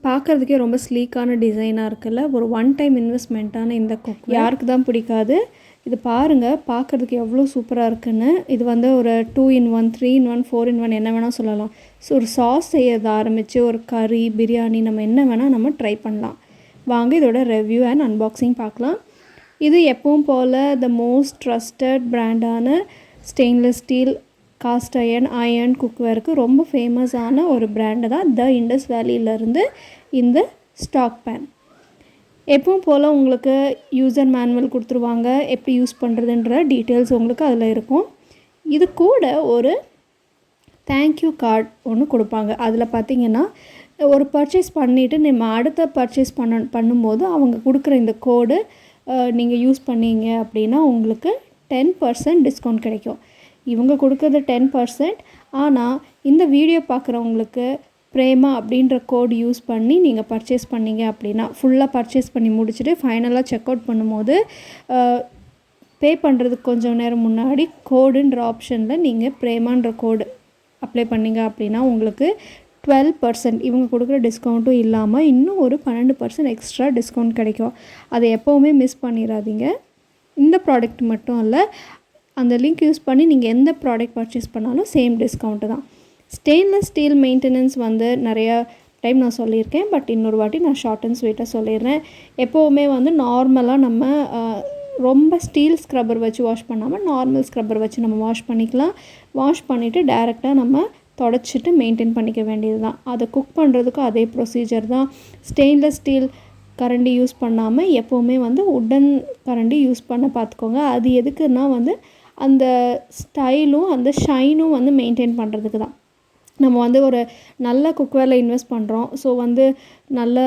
பார்க்குறதுக்கே ரொம்ப ஸ்லீக்கான டிசைனாக இருக்குல்ல. ஒரு ஒன் டைம் இன்வெஸ்ட்மெண்ட்டான இந்த குக் யாருக்கு தான் பிடிக்காது. இது பாருங்கள், பார்க்குறதுக்கு எவ்வளோ சூப்பராக இருக்குன்னு. இது வந்து ஒரு 2 in 1, 3 in 1, 4 in 1 என்ன வேணால் சொல்லலாம். ஸோ ஒரு சாஸ் செய்யறது ஆரம்பித்து ஒரு கறி, பிரியாணி நம்ம என்ன வேணால் நம்ம ட்ரை பண்ணலாம். வாங்க இதோட ரிவ்யூ அண்ட் அன்பாக்சிங் பார்க்கலாம். இது எப்பவும் போல் த மோஸ்ட் ட்ரஸ்டட் பிராண்டான ஸ்டெயின்லெஸ் ஸ்டீல் காஸ்ட் அயர்ன் குக்வேருக்கு ரொம்ப ஃபேமஸான ஒரு பிராண்டு தான் த இண்டஸ் வேலியிலேருந்து இந்த ஸ்டாக் பேன். எப்பவும் போல் உங்களுக்கு யூசர் மேனுவல் கொடுத்துருவாங்க, எப்படி யூஸ் பண்ணுறதுன்ற டீட்டெயில்ஸ் உங்களுக்கு அதில் இருக்கும். இது கூட ஒரு தேங்க்யூ கார்டு ஒன்று கொடுப்பாங்க. அதில் பார்த்திங்கன்னா ஒரு பர்ச்சேஸ் பண்ணிவிட்டு நம்ம அடுத்த பர்ச்சேஸ் பண்ணும்போது அவங்க கொடுக்குற இந்த கோடு நீங்கள் யூஸ் பண்ணீங்க அப்படின்னா உங்களுக்கு 10% டிஸ்கவுண்ட் கிடைக்கும். இவங்க கொடுக்குறது 10%. ஆனால் இந்த வீடியோ பார்க்குறவங்களுக்கு பிரேமா அப்படின்ற கோடு யூஸ் பண்ணி நீங்கள் பர்ச்சேஸ் பண்ணிங்க அப்படின்னா ஃபுல்லாக பர்ச்சேஸ் பண்ணி முடிச்சுட்டு ஃபைனலாக செக் அவுட் பண்ணும்போது பே பண்ணுறதுக்கு கொஞ்சம் நேரம் முன்னாடி கோடுன்ற ஆப்ஷனில் நீங்கள் பிரேமான்ற கோடு அப்ளை பண்ணிங்க அப்படின்னா உங்களுக்கு 12% இவங்க கொடுக்குற டிஸ்கவுண்ட்டும் இல்லாமல் இன்னும் ஒரு 12% எக்ஸ்ட்ரா டிஸ்கவுண்ட் கிடைக்கும். அதை எப்போவுமே மிஸ் பண்ணிடாதீங்க. இந்த ப்ராடக்ட் மட்டும் இல்லை, அந்த லிங்க் யூஸ் பண்ணி நீங்கள் எந்த ப்ராடக்ட் பர்ச்சேஸ் பண்ணாலும் சேம் டிஸ்கவுண்ட்டு தான். ஸ்டெயின்லெஸ் ஸ்டீல் மெயின்டெனன்ஸ் வந்து நிறையா டைம் நான் சொல்லியிருக்கேன். பட் இன்னொரு வாட்டி நான் ஷார்ட் அண்ட் ஸ்வீட்டாக சொல்லிடுறேன். எப்போவுமே வந்து நார்மலாக நம்ம ரொம்ப ஸ்டீல் ஸ்க்ரப்பர் வச்சு வாஷ் பண்ணாமல் நார்மல் ஸ்க்ரப்பர் வச்சு நம்ம வாஷ் பண்ணிக்கலாம். வாஷ் பண்ணிவிட்டு டைரெக்டாக நம்ம தொடச்சிட்டு மெயின்டைன் பண்ணிக்க வேண்டியது தான். அதை குக் பண்ணுறதுக்கும் அதே ப்ரொசீஜர் தான். ஸ்டெயின்லெஸ் ஸ்டீல் கரண்டி யூஸ் பண்ணாமல் எப்போவுமே வந்து உட்டன் கரண்டி யூஸ் பண்ண பார்த்துக்கோங்க. அது எதுக்குன்னா வந்து அந்த ஸ்டைலும் அந்த ஷைனும் வந்து மெயின்டைன் பண்ணுறதுக்கு தான். நம்ம வந்து ஒரு நல்ல குக்வேரில் இன்வெஸ்ட் பண்ணுறோம். ஸோ வந்து நல்ல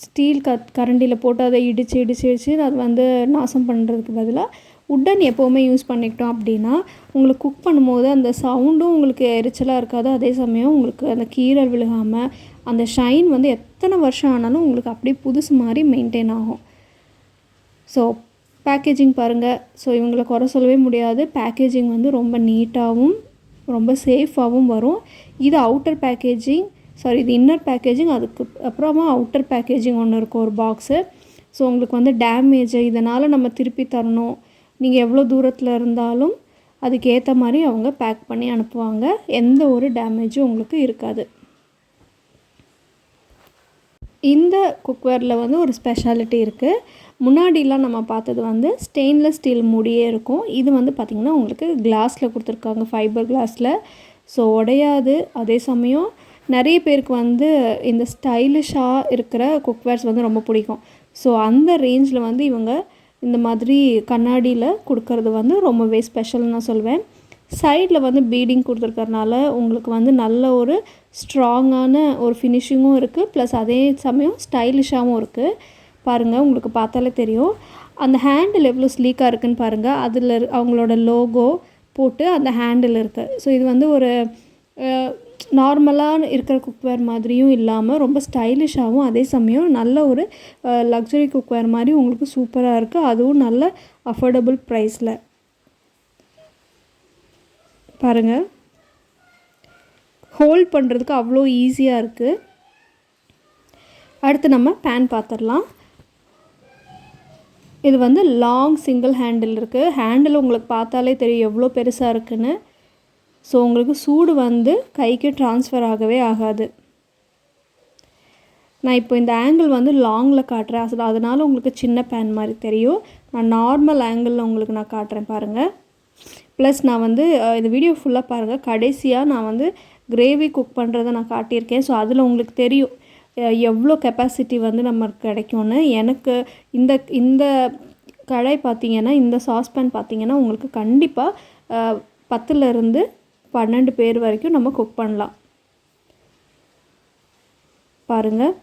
ஸ்டீல் கரண்டியில் போட்டு அதை இடித்து அது வந்து நாசம் பண்ணுறதுக்கு பதிலாக உட்டன் எப்போவுமே யூஸ் பண்ணிக்கிட்டோம் அப்படின்னா உங்களுக்கு குக் பண்ணும்போது அந்த சவுண்டும் உங்களுக்கு எரிச்சலாக இருக்காது. அதே சமயம் உங்களுக்கு அந்த கீறல் விழுகாமல் அந்த ஷைன் வந்து எத்தனை வருஷம் ஆனாலும் உங்களுக்கு அப்படியே புதுசு மாதிரி மெயின்டைன் ஆகும். ஸோ பேக்கேஜிங் பாருங்கள். ஸோ இவங்களை குறை சொல்லவே முடியாது. பேக்கேஜிங் வந்து ரொம்ப நீட்டாகவும் ரொம்ப சேஃபாகவும் வரும். இது அவுட்டர் பேக்கேஜிங், இது இன்னர் பேக்கேஜிங், அதுக்கு அப்புறமா அவுட்டர் பேக்கேஜிங் ஒன்று இருக்கும் ஒரு பாக்ஸு. ஸோ உங்களுக்கு வந்து டேமேஜு இதனால் நம்ம திருப்பி தரணும், நீங்கள் எவ்வளோ தூரத்தில் இருந்தாலும் அதுக்கேற்ற மாதிரி அவங்க பேக் பண்ணி அனுப்புவாங்க. எந்த ஒரு டேமேஜும் உங்களுக்கு இருக்காது. இந்த குக்வேரில் வந்து ஒரு ஸ்பெஷாலிட்டி இருக்குது. முன்னாடிலாம் நம்ம பார்த்தது வந்து ஸ்டெயின்லெஸ் ஸ்டீல் மூடியே இருக்கும். இது வந்து பார்த்திங்கன்னா உங்களுக்கு கிளாஸில் கொடுத்துருக்காங்க, ஃபைபர் கிளாஸில். ஸோ உடையாது. அதே சமயம் நிறைய பேருக்கு வந்து இந்த ஸ்டைலிஷாக இருக்கிற குக்வேர்ஸ் வந்து ரொம்ப பிடிக்கும். ஸோ அந்த ரேஞ்சில் வந்து இவங்க இந்த மாதிரி கண்ணாடியில் கொடுக்கறது வந்து ரொம்பவே ஸ்பெஷல்னு நான் சொல்வேன். சைடில் வந்து பீடிங் கொடுத்துருக்கறனால உங்களுக்கு வந்து நல்ல ஒரு ஸ்ட்ராங்கான ஒரு ஃபினிஷிங்கும் இருக்குது. ப்ளஸ் அதே சமயம் ஸ்டைலிஷாகவும் இருக்குது. பாருங்கள், உங்களுக்கு பார்த்தாலே தெரியும் அந்த ஹேண்டில் எவ்வளோ ஸ்லீக்காக இருக்குதுன்னு பாருங்கள். அதில் அவங்களோட லோகோ போட்டு அந்த ஹேண்டில் இருக்குது. ஸோ இது வந்து ஒரு நார்மலாக இருக்கிற குக்வேர் மாதிரியும் இல்லாமல் ரொம்ப ஸ்டைலிஷாகவும் அதே சமயம் நல்ல ஒரு லக்ஸரி குக்வேர் மாதிரி உங்களுக்கு சூப்பராக இருக்குது. அதுவும் நல்ல அஃபோர்டபுள் ப்ரைஸில். பாருங்கள், ஹோல்ட் பண்ணுறதுக்கு அவ்வளோ ஈஸியாக இருக்குது. அடுத்து நம்ம பேன் பார்த்துடலாம். இது வந்து லாங் சிங்கிள் ஹேண்டில் இருக்குது. ஹேண்டில் உங்களுக்கு பார்த்தாலே தெரியும் எவ்வளோ பெருசாக இருக்குன்னு. ஸோ உங்களுக்கு சூடு வந்து கைக்கு ட்ரான்ஸ்ஃபர் ஆகவே ஆகாது. நான் இப்போ இந்த ஆங்கிள் வந்து லாங்கில் காட்டுறேன். அதனால் உங்களுக்கு சின்ன பேன் மாதிரி தெரியும். நான் நார்மல் ஆங்கிளில் உங்களுக்கு நான் காட்டுறேன் பாருங்கள். ப்ளஸ் நான் வந்து இந்த வீடியோ ஃபுல்லாக பாருங்கள். கடைசியாக நான் வந்து கிரேவி குக் பண்ணுறதை நான் காட்டியிருக்கேன். ஸோ அதில் உங்களுக்கு தெரியும் எவ்வளோ கெப்பாசிட்டி வந்து நமக்கு கிடைக்கும்னு. எனக்கு இந்த கடாய் பார்த்திங்கன்னா, இந்த சாஸ்பேன் பார்த்திங்கன்னா உங்களுக்கு கண்டிப்பாக 10லேருந்து 12 பேர் வரைக்கும் நம்ம குக் பண்ணலாம். பாருங்கள்,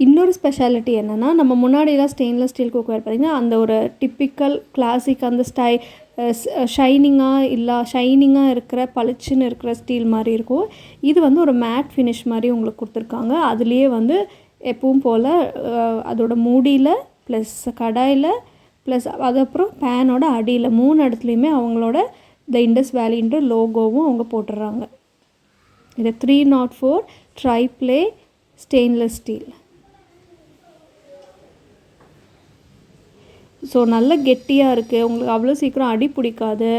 இன்னொரு ஸ்பெஷாலிட்டி என்னென்னா, நம்ம முன்னாடியெல்லாம் ஸ்டெயின்லெஸ் ஸ்டீல் குக்வேர் பார்த்திங்கன்னா அந்த ஒரு டிப்பிக்கல் கிளாசிக் அந்த ஷைனிங்காக இருக்கிற பளிச்சுன்னு இருக்கிற ஸ்டீல் மாதிரி இருக்கும். இது வந்து ஒரு மேட் ஃபினிஷ் மாதிரி உங்களுக்கு கொடுத்துருக்காங்க. அதுலேயே வந்து எப்பவும் போல் அதோட மூடியில் ப்ளஸ் கடாயில் ப்ளஸ் அதுக்கப்புறம் பேனோட அடியில் 3 இடத்துலையுமே அவங்களோட த இண்டஸ் வேலின்ற லோகோவும் அவங்க போட்டுடுறாங்க. இது 304 ட்ரைப்ளே ஸ்டெயின்லெஸ் ஸ்டீல். ஸோ நல்ல கெட்டியாக இருக்குது, உங்களுக்கு அவ்வளோ சீக்கிரம் அடி பிடிக்காது.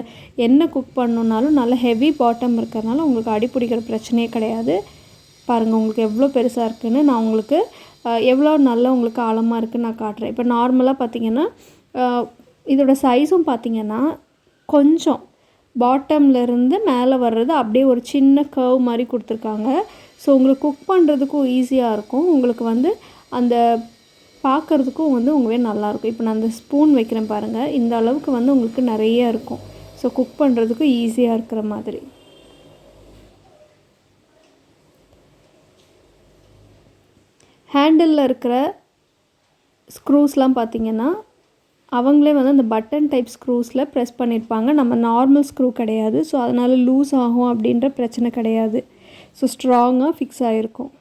என்ன குக் பண்ணணுன்னாலும் நல்ல ஹெவி பாட்டம் இருக்கிறதுனால உங்களுக்கு அடி பிடிக்கிற பிரச்சனையே கிடையாது. பாருங்கள் உங்களுக்கு எவ்வளோ பெருசாக இருக்குதுன்னு. நான் உங்களுக்கு எவ்வளோ நல்லா உங்களுக்கு ஆழமாக இருக்குதுன்னு நான் காட்டுறேன். இப்போ நார்மலாக பார்த்திங்கன்னா இதோட சைஸும் பார்த்திங்கன்னா கொஞ்சம் பாட்டம்லேருந்து மேலே வர்றது அப்படியே ஒரு சின்ன கர்வ் மாதிரி கொடுத்துருக்காங்க. ஸோ உங்களுக்கு குக் பண்ணுறதுக்கும் ஈஸியாக இருக்கும், உங்களுக்கு வந்து அந்த பார்க்குறதுக்கும் வந்து உங்களே நல்லாயிருக்கும். இப்போ நான் அந்த ஸ்பூன் வைக்கிறேன் பாருங்கள், இந்த அளவுக்கு வந்து உங்களுக்கு நிறைய இருக்கும். ஸோ குக் பண்ணுறதுக்கும் ஈஸியாக இருக்கிற மாதிரி. ஹேண்டிலில் இருக்கிற ஸ்க்ரூஸ்லாம் பார்த்திங்கன்னா அவங்களே வந்து அந்த பட்டன் டைப் ஸ்க்ரூஸில் ப்ரெஸ் பண்ணியிருப்பாங்க. நம்ம நார்மல் ஸ்க்ரூ கிடையாது. ஸோ அதனால் லூஸ் ஆகும் அப்படின்ற பிரச்சனை கிடையாது. ஸோ ஸ்ட்ராங்காக ஃபிக்ஸ் ஆகிருக்கும்.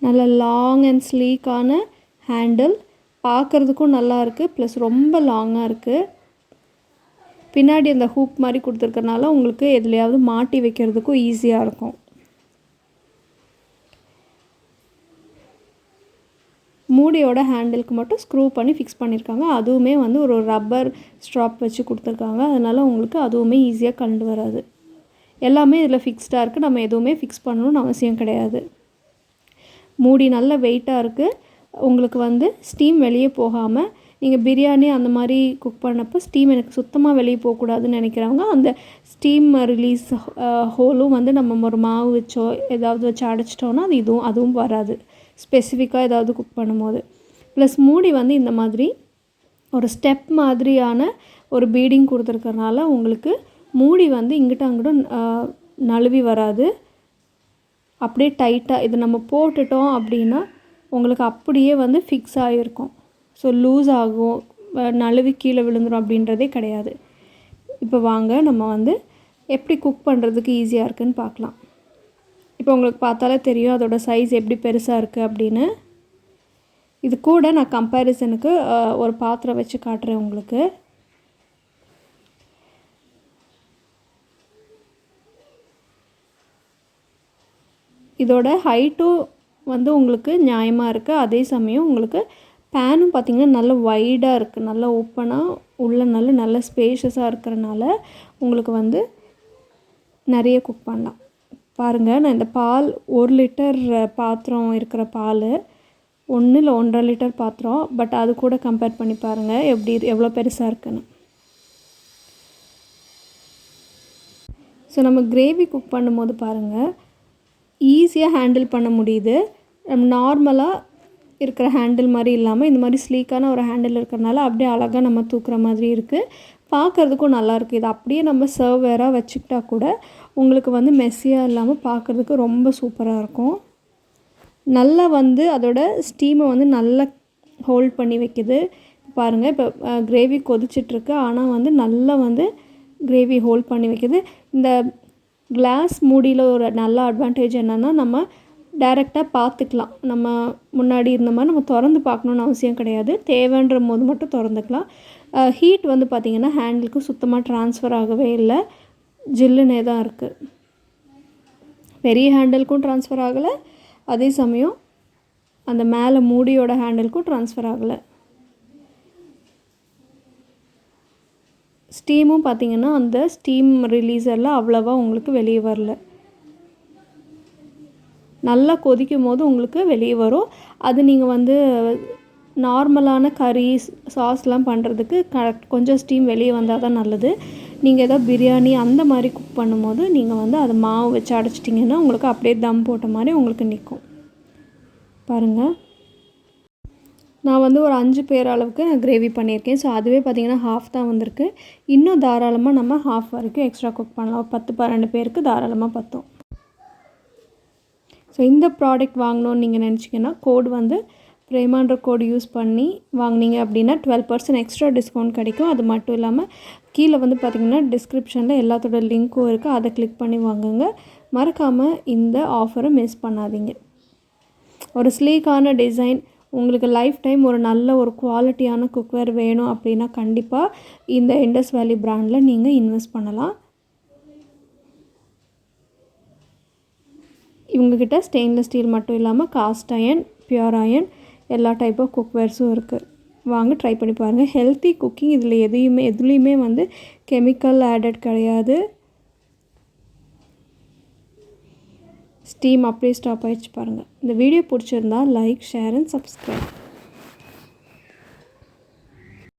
நல்ல லாங் அண்ட் ஸ்லீக்கான ஹேண்டில், பார்க்குறதுக்கும் நல்லா இருக்குது, ப்ளஸ் ரொம்ப லாங்காக இருக்குது. பின்னாடி அந்த ஹூக் மாதிரி கொடுத்துருக்கறனால உங்களுக்கு எதுலையாவது மாட்டி வைக்கிறதுக்கும் ஈஸியாக இருக்கும். மூடியோட ஹேண்டிலுக்கு மட்டும் ஸ்க்ரூ பண்ணி ஃபிக்ஸ் பண்ணியிருக்காங்க. அதுவுமே வந்து ஒரு ரப்பர் ஸ்ட்ராப் வச்சு கொடுத்துருக்காங்க. அதனால் உங்களுக்கு அதுவுமே ஈஸியாக கழண்டு வராது. எல்லாமே இதில் ஃபிக்ஸ்டாக இருக்குது, நம்ம எதுவுமே ஃபிக்ஸ் பண்ணணும்னு அவசியம் கிடையாது. மூடி நல்ல வெயிட்டாக இருக்குது. உங்களுக்கு வந்து ஸ்டீம் வெளியே போகாமல், நீங்கள் பிரியாணி அந்த மாதிரி குக் பண்ணப்போ ஸ்டீம் எனக்கு சுத்தமாக வெளியே போகக்கூடாதுன்னு நினைக்கிறவங்க அந்த ஸ்டீம் ரிலீஸ் ஹோலும் வந்து நம்ம ஒரு மாவு வச்சோ ஏதாவது வச்சு அடைச்சிட்டோன்னா அதுவும் வராது, ஸ்பெசிஃபிக்காக ஏதாவது குக் பண்ணும்போது. ப்ளஸ் மூடி வந்து இந்த மாதிரி ஒரு ஸ்டெப் மாதிரியான ஒரு பீடிங் கொடுத்துருக்கறனால உங்களுக்கு மூடி வந்து இங்கிட்ட அங்கிட்டும் நழுவி வராது. அப்படியே டைட்டாக இது நம்ம போட்டுட்டோம் அப்படின்னா உங்களுக்கு அப்படியே வந்து ஃபிக்ஸ் ஆகிருக்கும். ஸோ லூஸ் ஆகும், நழுவி கீழே விழுந்துடும் அப்படின்றதே கிடையாது. இப்போ வாங்க நம்ம வந்து எப்படி குக் பண்ணுறதுக்கு ஈஸியாக இருக்குதுன்னு பார்க்கலாம். இப்போ உங்களுக்கு பார்த்தாலே தெரியும் அதோடய சைஸ் எப்படி பெருசாக இருக்குது அப்படின்னு. இது கூட நான் கம்பேரிசனுக்கு ஒரு பாத்திரம் வச்சு காட்டுறேன் உங்களுக்கு. இதோட ஹைட்டும் வந்து உங்களுக்கு நியாயமாக இருக்குது. அதே சமயம் உங்களுக்கு பேனும் பார்த்திங்கன்னா நல்ல வைடாக இருக்குது, நல்லா ஓப்பனாக உள்ள நல்ல ஸ்பேஷஸாக இருக்கிறனால உங்களுக்கு வந்து நிறைய குக் பண்ணலாம். பாருங்கள், நான் இந்த பால் 1 லிட்டர் பாத்திரம் இருக்கிற பால் 1 இல்லை 1.5 லிட்டர் பாத்திரம், பட் அது கூட கம்பேர் பண்ணி பாருங்கள் எவ்வளோ பெருசாக இருக்குன்னு. ஸோ நம்ம கிரேவி குக் பண்ணும்போது பாருங்கள் ஈஸியாக ஹேண்டில் பண்ண முடியுது. நம்ம நார்மலாக இருக்கிற ஹேண்டில் மாதிரி இல்லாமல் இந்த மாதிரி ஸ்லீக்கான ஒரு ஹேண்டில் இருக்கிறனால அப்படியே அழகாக நம்ம தூக்குற மாதிரி இருக்குது, பார்க்குறதுக்கும் நல்லாயிருக்கு. இது அப்படியே நம்ம சர்வேராக வச்சுக்கிட்டா கூட உங்களுக்கு வந்து மெஸ்ஸியாக இல்லாமல் பார்க்குறதுக்கு ரொம்ப சூப்பராக இருக்கும். நல்லா வந்து அதோட ஸ்டீமை வந்து நல்லா ஹோல்ட் பண்ணி வைக்குது. பாருங்கள் இப்போ கிரேவி கொதிச்சிட்ருக்கு, ஆனால் வந்து நல்லா வந்து கிரேவி ஹோல்ட் பண்ணி வைக்குது. இந்த கிளாஸ் மூடியில் ஒரு நல்ல அட்வான்டேஜ் என்னென்னா நம்ம டைரெக்டாக பார்த்துக்கலாம். நம்ம முன்னாடி இருந்த மாதிரி நம்ம திறந்து பார்க்கணுன்னு அவசியம் கிடையாது, தேவைன்ற போது மட்டும் திறந்துக்கலாம். ஹீட் வந்து பார்த்திங்கன்னா ஹேண்டிலுக்கு சுத்தமாக ட்ரான்ஸ்ஃபர் ஆகவே இல்லை, ஜில்லுனே தான் இருக்குது. பெரிய ஹேண்டிலுக்கும் ட்ரான்ஸ்ஃபர் ஆகலை, அதே சமயம் அந்த மேலே மூடியோட ஹேண்டிலுக்கும் ட்ரான்ஸ்ஃபர் ஆகலை. ஸ்டீமும் பார்த்திங்கன்னா அந்த ஸ்டீம் ரிலீஸரில் அவ்வளோவா உங்களுக்கு வெளியே வரல. நல்லா கொதிக்கும் போது உங்களுக்கு வெளியே வரும். அது நீங்கள் வந்து நார்மலான கறி சாஸ்லாம் பண்ணுறதுக்கு கொஞ்சம் ஸ்டீம் வெளியே வந்தால் தான் நல்லது. நீங்கள் எதாவது பிரியாணி அந்த மாதிரி குக் பண்ணும்போது நீங்கள் வந்து அதை மாவு வச்சு அடைச்சிட்டிங்கன்னா உங்களுக்கு அப்படியே தம் போட்ட மாதிரி உங்களுக்கு நிற்கும். பாருங்கள், நான் வந்து ஒரு 5 பேர் அளவுக்கு நான் கிரேவி பண்ணியிருக்கேன். ஸோ அதுவே பார்த்திங்கன்னா ஹாஃப் தான் வந்திருக்கு. இன்னும் தாராளமாக நம்ம ஹாஃப் வரைக்கும் எக்ஸ்ட்ரா குக் பண்ணலாம். 10-12 பேருக்கு தாராளமாக பற்றும். ஸோ இந்த ப்ராடக்ட் வாங்கணுன்னு நீங்கள் நினச்சிங்கன்னா கோடு வந்து பிரேமான்ற கோடு யூஸ் பண்ணி வாங்கினீங்க அப்படின்னா 12% எக்ஸ்ட்ரா டிஸ்கவுண்ட் கிடைக்கும். அது மட்டும் இல்லாமல் கீழே வந்து பார்த்திங்கன்னா டிஸ்கிரிப்ஷனில் எல்லாத்தோட லிங்க்கும் இருக்குது, அதை கிளிக் பண்ணி வாங்குங்க. மறக்காமல் இந்த ஆஃபரை மிஸ் பண்ணாதீங்க. ஒரு ஸ்லீக்கான டிசைன், உங்களுக்கு லைஃப் டைம் ஒரு நல்ல ஒரு குவாலிட்டியான குக்வேர் வேணும் அப்படின்னா கண்டிப்பாக இந்த இண்டஸ் வேலி பிராண்டில் நீங்கள் இன்வெஸ்ட் பண்ணலாம். இவங்கக்கிட்ட ஸ்டெயின்லெஸ் ஸ்டீல் மட்டும் இல்லாமல் காஸ்ட் அயன், பியூர் அயன் எல்லா டைப் ஆஃப் குக்வேர்ஸும் இருக்குது. வாங்க ட்ரை பண்ணி பாருங்கள். Healthy cooking. இதில் எதுலேயுமே வந்து கெமிக்கல் ஆடட் கிடையாது. ஸ்டீம் அப்படியே ஸ்டாப் ஆகிடுச்சு பாருங்கள். இந்த வீடியோ பிடிச்சிருந்தா லைக், ஷேர் அண்ட் சப்ஸ்கிரைப்.